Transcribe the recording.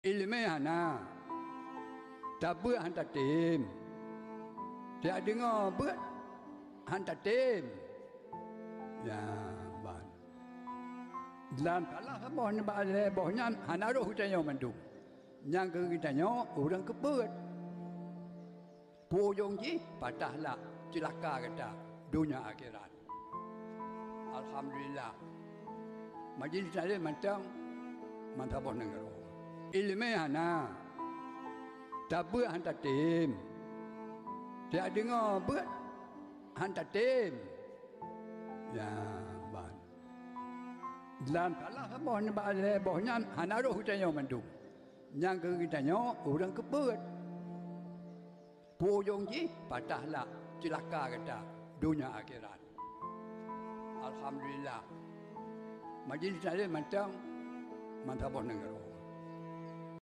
Ilmu hana tak buat hantar tim. Dia dengar buat hantar tim. Ya, ban. Dalam kalah boh ni balik bohnya hana roh kita yang mandum. Yang kita nyo orang kebut. Puyung ji patahlah celaka kata dunia akhirat. Alhamdulillah. Majlis tadi macam mantap negara. Ilmu hana tak buat hantar tim. Dia dengar buat hantar tim. Ya, ban. Dalam kalah boh ni balik bohnya hana roh kita yang mandum. Yang kita nyo orang kebut. Puyung ji patahlah celaka kata dunia akhirat. Alhamdulillah. Majlis tadi macam mantap negara.